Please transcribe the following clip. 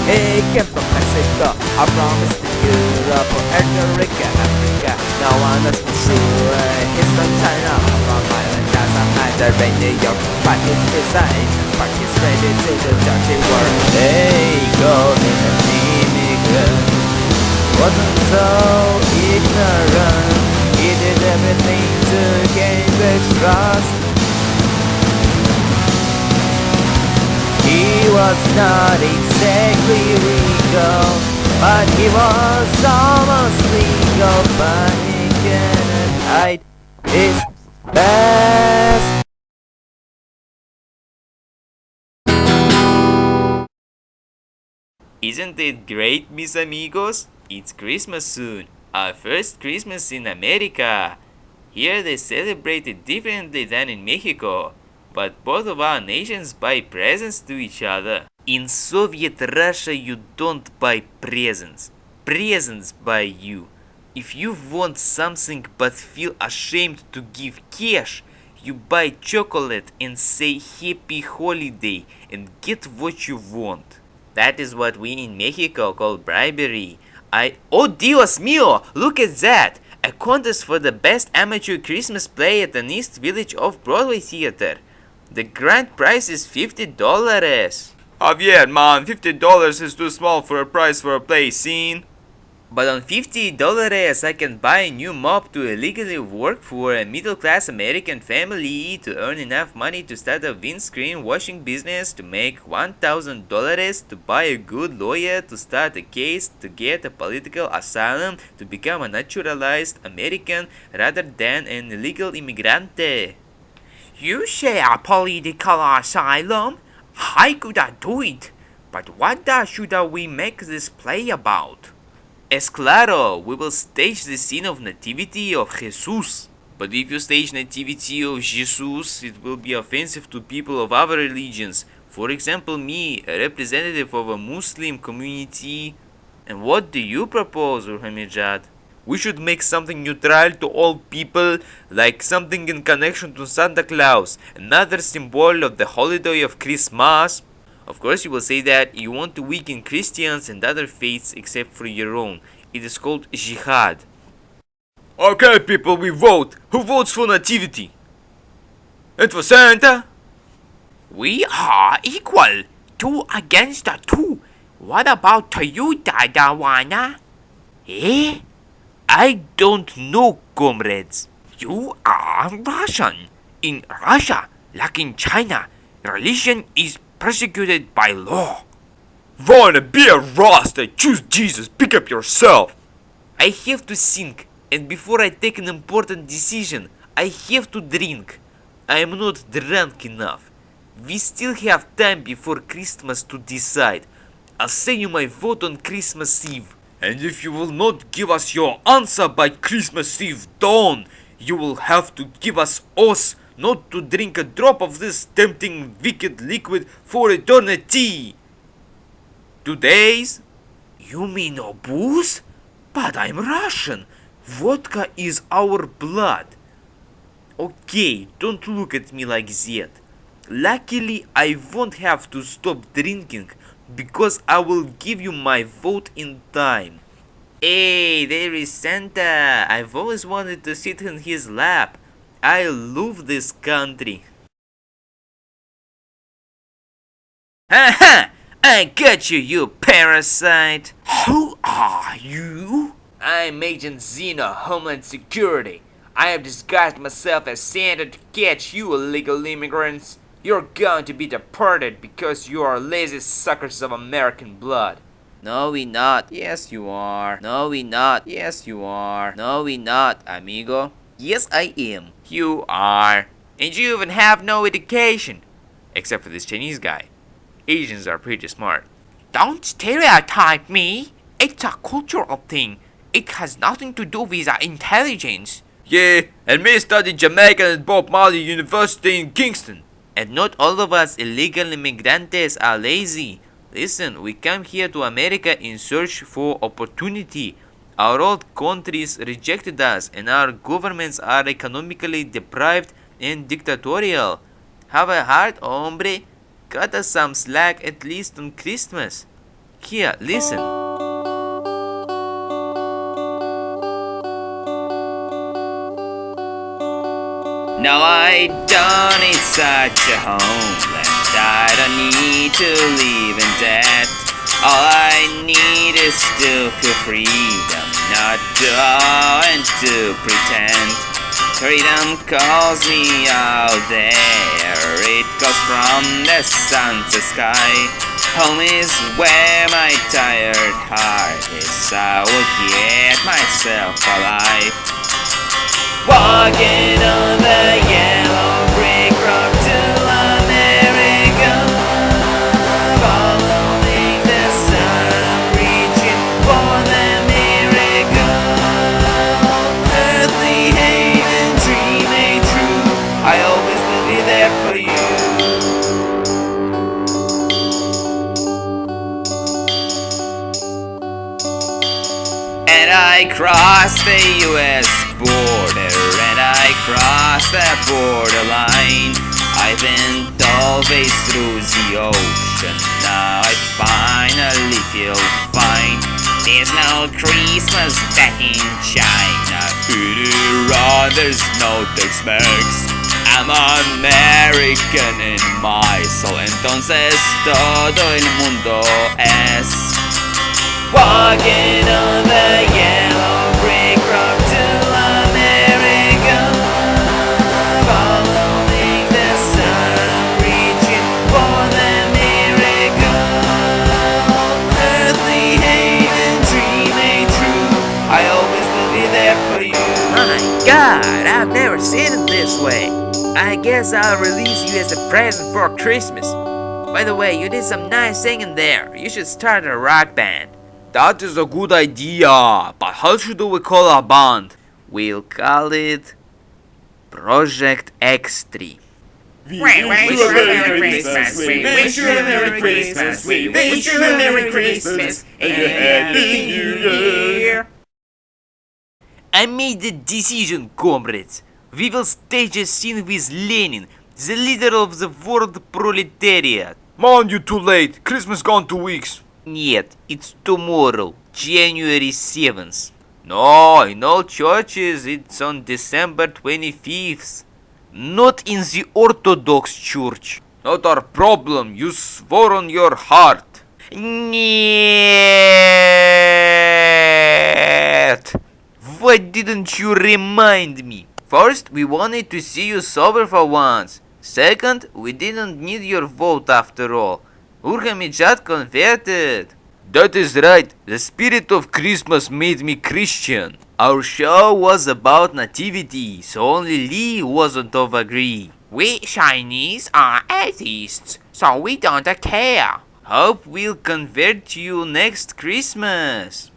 Hey, came from Mexico. I promised to Europe or America, Africa. No one is for sure. It's from China, from Ireland, Gaza, Nigeria, New York. Practice Asians, practice ready to the dirty world. Hey, golden immigrant wasn't so ignorant. He did everything to gain their trust. He was not exactly legal, but he was almost legal. But he couldn't hide his best. Isn't it great, mis amigos? It's Christmas soon, our first Christmas in America. Here they celebrate it differently than in Mexico, but both of our nations buy presents to each other. In Soviet Russia you don't buy presents. Presents buy you. If you want something but feel ashamed to give cash, you buy chocolate and say happy holiday and get what you want. That is what we in Mexico call bribery. Oh Dios mío, look at that! A contest for the best amateur Christmas play at an East Village Off-Broadway theater. The grand prize is $50. Javier, man, $50 is too small for a prize for a play scene. But on $50 I can buy a new mop to illegally work for a middle-class American family to earn enough money to start a windscreen washing business, to make $1,000 to buy a good lawyer to start a case, to get a political asylum, to become a naturalized American rather than an illegal immigrante. You say a political asylum? I could do it, but what should we make this play about? Es claro, we will stage the scene of nativity of Jesus. But if you stage nativity of Jesus, it will be offensive to people of other religions. For example, me, a representative of a Muslim community. And what do you propose, Urhamijad? We should make something neutral to all people, like something in connection to Santa Claus, another symbol of the holiday of Christmas. Of course, you will say that you want to weaken Christians and other faiths except for your own. It is called jihad. Okay, people, we vote. Who votes for nativity? And for Santa? We are equal. 2 against 2. What about you, Dadawana? Eh? I don't know, comrades. You are Russian. In Russia, like in China, religion is persecuted by law. Wanna be a Rasta? Choose Jesus. Pick up yourself. I have to think, and before I take an important decision, I have to drink. I am not drunk enough. We still have time before Christmas to decide. I'll say you my vote on Christmas Eve. And if you will not give us your answer by Christmas Eve dawn, you will have to give us oath not to drink a drop of this tempting wicked liquid for eternity. 2 days? You mean no booze? But I'm Russian. Vodka is our blood. Okay, don't look at me like that. Luckily, I won't have to stop drinking because I will give you my vote in time. Hey, there is Santa. I've always wanted to sit in his lap. I love this country. Haha! I got you, you parasite! Who are you? I'm Agent Zeno, Homeland Security. I have disguised myself as Santa to catch you illegal immigrants. You're going to be deported because you are lazy suckers of American blood. No, we not. Yes, you are. No, we not. Yes, you are. No, we not, amigo. Yes, I am. You are. And you even have no education. Except for this Chinese guy. Asians are pretty smart. Don't stereotype me. It's a cultural thing. It has nothing to do with our intelligence. Yeah, and me studied Jamaican at Bob Marley University in Kingston. And not all of us illegal immigrantes are lazy. Listen, we come here to America in search for opportunity. Our old countries rejected us and our governments are economically deprived and dictatorial. Have a heart, hombre. Cut us some slack at least on Christmas. Here, listen. No, I don't need such a homeland. I don't need to live in debt. All I need is to feel freedom, not to owe and to pretend. Freedom calls me out there. It goes from the sun to sky. Home is where my tired heart is. I will get myself alive. Walking on the yellow brick road to America, following the sun, reaching for the miracle. Earthly haven, dream made true. I always will be there for you. And I crossed the U.S. border, and I crossed the borderline. I went always through the ocean. Now I finally feel fine. There's no Christmas back in China. There's no Tex-Mex. I'm American in my soul. Entonces todo el mundo es. Walking on the yellow brick road to America, following the sun, reaching for the miracle. Earthly haven, dream made true. I always will be there for you. My God, I've never seen it this way. I guess I'll release you as a present for Christmas. By the way, you did some nice singing there. You should start a rock band. That is a good idea, but how should we call our band? We'll call it Project X3. We wish you a Merry Christmas. We wish you a Merry Christmas. We wish you a Merry Christmas and a Happy New Year. I made the decision, comrades. We will stage a scene with Lenin, the leader of the world proletariat. Man, you too late. Christmas gone 2 weeks. Нет, it's tomorrow, January 7th. No, in all churches it's on December 25th. Not in the Orthodox Church. Not our problem. You swore on your heart. Нет. Why didn't you remind me? First, we wanted to see you sober for once. Second, we didn't need your vote after all. Urhamijat converted. That is right. The spirit of Christmas made me Christian. Our show was about nativity, so only Lee wasn't of agree. We Chinese are atheists, so we don't care. Hope we'll convert you next Christmas.